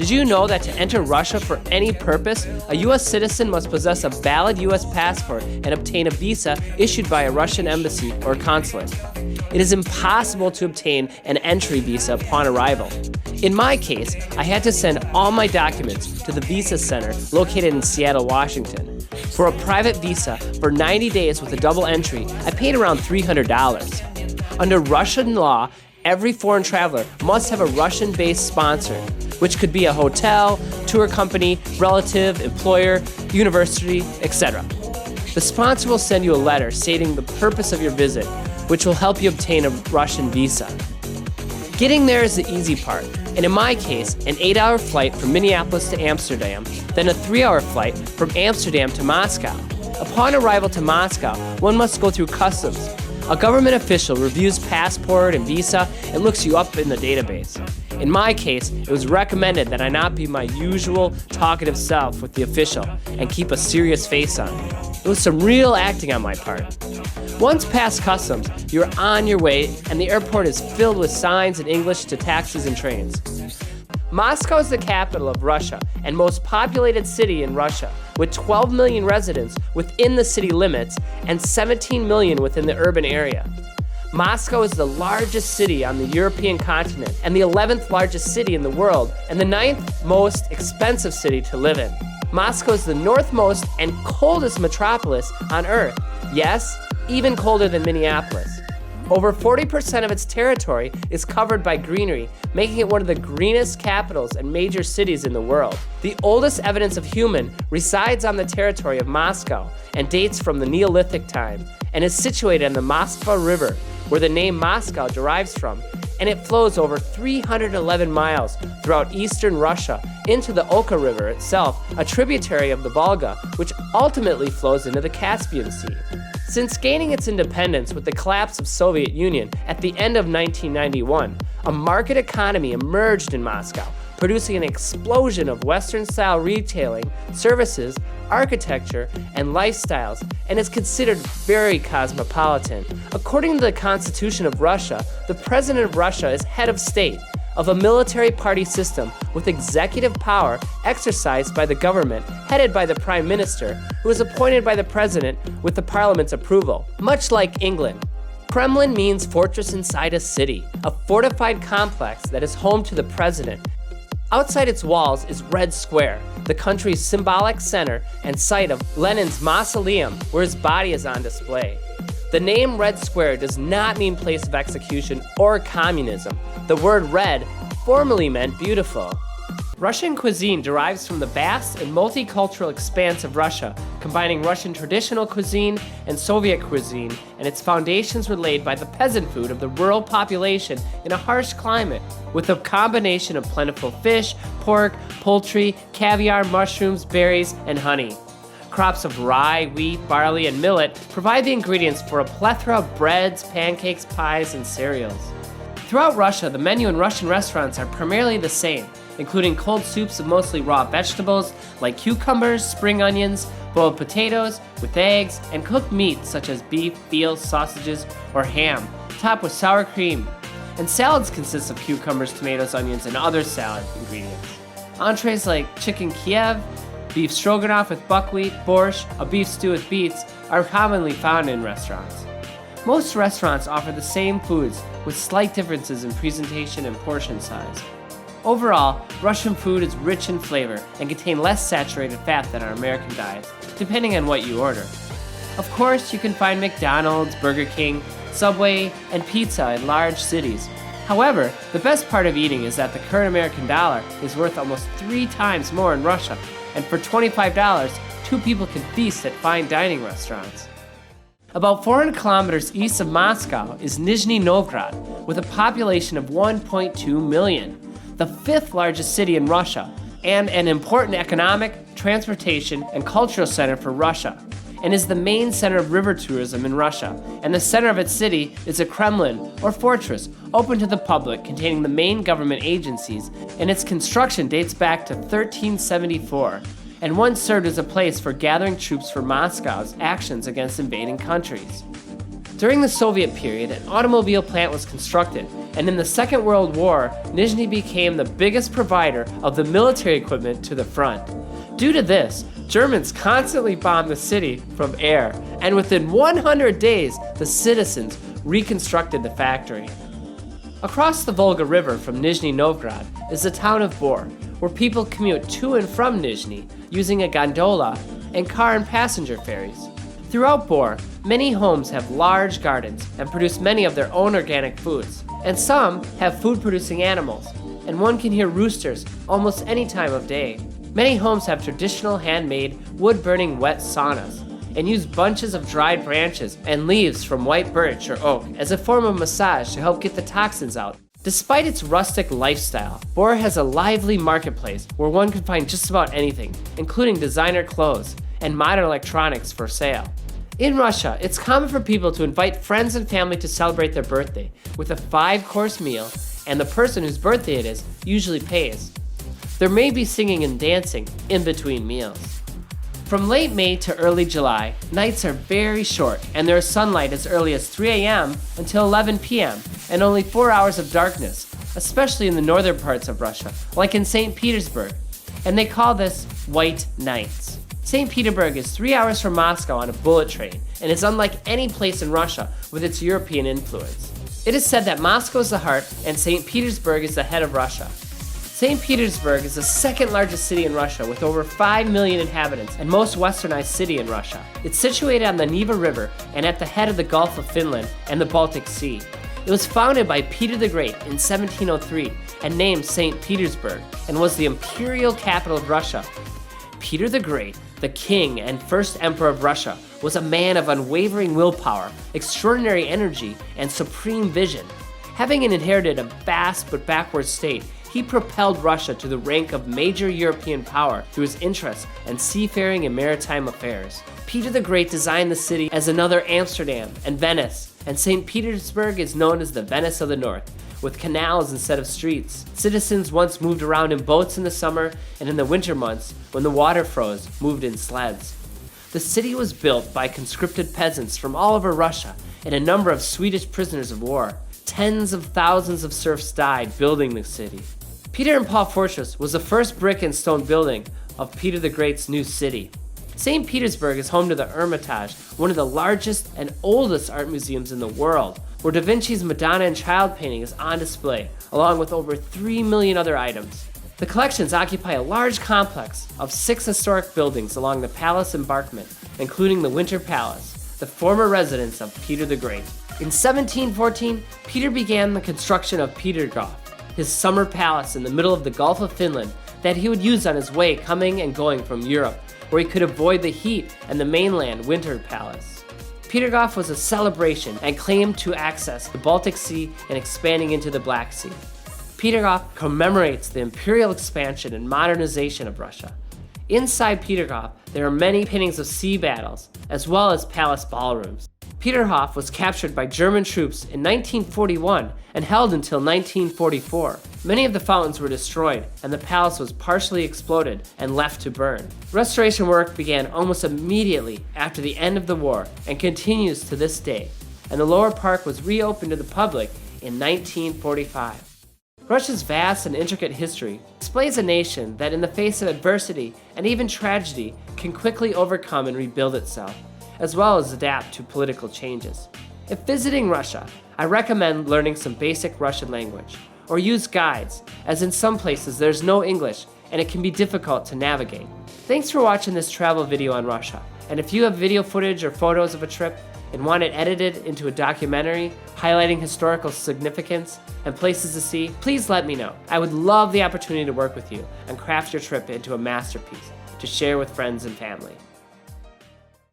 Did you know that to enter Russia for any purpose, a U.S. citizen must possess a valid U.S. passport and obtain a visa issued by a Russian embassy or consulate? It is impossible to obtain an entry visa upon arrival. In my case, I had to send all my documents to the Visa Center located in Seattle, Washington. For a private visa for 90 days with a double entry, I paid around $300. Under Russian law, every foreign traveler must have a Russian-based sponsor, which could be a hotel, tour company, relative, employer, university, etc. The sponsor will send you a letter stating the purpose of your visit, which will help you obtain a Russian visa. Getting there is the easy part, and in my case, an 8-hour flight from Minneapolis to Amsterdam, then a 3-hour flight from Amsterdam to Moscow. Upon arrival to Moscow, one must go through customs. A government official reviews passport and visa and looks you up in the database. In my case, it was recommended that I not be my usual talkative self with the official and keep a serious face on. It was some real acting on my part. Once past customs, you're on your way and the airport is filled with signs in English to taxis and trains. Moscow is the capital of Russia and most populated city in Russia, with 12 million residents within the city limits and 17 million within the urban area. Moscow is the largest city on the European continent and the 11th largest city in the world and the 9th most expensive city to live in. Moscow is the northmost and coldest metropolis on Earth. Yes, even colder than Minneapolis. Over 40% of its territory is covered by greenery, making it one of the greenest capitals and major cities in the world. The oldest evidence of human resides on the territory of Moscow and dates from the Neolithic time and is situated on the Moskva River, where the name Moscow derives from, and it flows over 311 miles throughout eastern Russia into the Oka River itself, a tributary of the Volga, which ultimately flows into the Caspian Sea. Since gaining its independence with the collapse of Soviet Union at the end of 1991, a market economy emerged in Moscow, producing an explosion of Western-style retailing, services, architecture, and lifestyles, and is considered very cosmopolitan. According to the Constitution of Russia, the President of Russia is head of state of a military party system with executive power exercised by the government, headed by the Prime Minister, who is appointed by the President with the Parliament's approval, much like England. Kremlin means fortress inside a city, a fortified complex that is home to the President. Outside its walls is Red Square, the country's symbolic center and site of Lenin's mausoleum, where his body is on display. The name Red Square does not mean place of execution or communism. The word red formerly meant beautiful. Russian cuisine derives from the vast and multicultural expanse of Russia, combining Russian traditional cuisine and Soviet cuisine, and its foundations were laid by the peasant food of the rural population in a harsh climate, with a combination of plentiful fish, pork, poultry, caviar, mushrooms, berries, and honey. Crops of rye, wheat, barley, and millet provide the ingredients for a plethora of breads, pancakes, pies, and cereals. Throughout Russia, the menu in Russian restaurants are primarily the same, including cold soups of mostly raw vegetables like cucumbers, spring onions, boiled potatoes with eggs, and cooked meats such as beef, veal, sausages, or ham, topped with sour cream. And salads consist of cucumbers, tomatoes, onions, and other salad ingredients. Entrees like chicken Kiev, beef stroganoff with buckwheat, borscht, a beef stew with beets are commonly found in restaurants. Most restaurants offer the same foods with slight differences in presentation and portion size. Overall, Russian food is rich in flavor and contains less saturated fat than our American diets, depending on what you order. Of course, you can find McDonald's, Burger King, Subway, and pizza in large cities. However, the best part of eating is that the current American dollar is worth almost 3 times more in Russia, and for $25, 2 people can feast at fine dining restaurants. About 400 kilometers east of Moscow is Nizhny Novgorod, with a population of 1.2 million, the 5th largest city in Russia, and an important economic, transportation, and cultural center for Russia, and is the main center of river tourism in Russia, and the center of its city is a Kremlin, or fortress, open to the public, containing the main government agencies, and its construction dates back to 1374, and once served as a place for gathering troops for Moscow's actions against invading countries. During the Soviet period, an automobile plant was constructed, and in the Second World War, Nizhny became the biggest provider of the military equipment to the front. Due to this, Germans constantly bombed the city from air, and within 100 days, the citizens reconstructed the factory. Across the Volga River from Nizhny Novgorod is the town of Bor, where people commute to and from Nizhny using a gondola and car and passenger ferries. Throughout Bor, many homes have large gardens and produce many of their own organic foods, and some have food-producing animals, and one can hear roosters almost any time of day. Many homes have traditional handmade wood-burning wet saunas and use bunches of dried branches and leaves from white birch or oak as a form of massage to help get the toxins out. Despite its rustic lifestyle, Bor has a lively marketplace where one can find just about anything, including designer clothes and modern electronics for sale. In Russia, it's common for people to invite friends and family to celebrate their birthday with a 5-course meal, and the person whose birthday it is usually pays. There may be singing and dancing in between meals. From late May to early July, nights are very short, and there is sunlight as early as 3 a.m. until 11 p.m., and only 4 hours of darkness, especially in the northern parts of Russia, like in St. Petersburg, and they call this white nights. St. Petersburg is 3 hours from Moscow on a bullet train, and is unlike any place in Russia with its European influence. It is said that Moscow is the heart, and St. Petersburg is the head of Russia. St. Petersburg is the second largest city in Russia with over 5 million inhabitants and most westernized city in Russia. It's situated on the Neva River and at the head of the Gulf of Finland and the Baltic Sea. It was founded by Peter the Great in 1703 and named St. Petersburg, and was the imperial capital of Russia. Peter the Great, the king and first emperor of Russia, was a man of unwavering willpower, extraordinary energy, and supreme vision. Having inherited a vast but backward state, he propelled Russia to the rank of major European power through his interests in seafaring and maritime affairs. Peter the Great designed the city as another Amsterdam and Venice, and St. Petersburg is known as the Venice of the North, with canals instead of streets. Citizens once moved around in boats in the summer, and in the winter months, when the water froze, moved in sleds. The city was built by conscripted peasants from all over Russia and a number of Swedish prisoners of war. Tens of thousands of serfs died building the city. Peter and Paul Fortress was the first brick and stone building of Peter the Great's new city. St. Petersburg is home to the Hermitage, one of the largest and oldest art museums in the world, where Da Vinci's Madonna and Child painting is on display, along with over 3 million other items. The collections occupy a large complex of 6 historic buildings along the palace embankment, including the Winter Palace, the former residence of Peter the Great. In 1714, Peter began the construction of Peterhof, his summer palace in the middle of the Gulf of Finland that he would use on his way coming and going from Europe, where he could avoid the heat and the mainland winter palace. Peterhof was a celebration and claimed to access the Baltic Sea and expanding into the Black Sea. Peterhof commemorates the imperial expansion and modernization of Russia. Inside Peterhof, there are many paintings of sea battles, as well as palace ballrooms. Peterhof was captured by German troops in 1941 and held until 1944. Many of the fountains were destroyed, and the palace was partially exploded and left to burn. Restoration work began almost immediately after the end of the war and continues to this day, and the lower park was reopened to the public in 1945. Russia's vast and intricate history displays a nation that, in the face of adversity and even tragedy, can quickly overcome and rebuild itself, as well as adapt to political changes. If visiting Russia, I recommend learning some basic Russian language, or use guides, as in some places there's no English and it can be difficult to navigate. Thanks for watching this travel video on Russia, and if you have video footage or photos of a trip and want it edited into a documentary highlighting historical significance and places to see, please let me know. I would love the opportunity to work with you and craft your trip into a masterpiece to share with friends and family.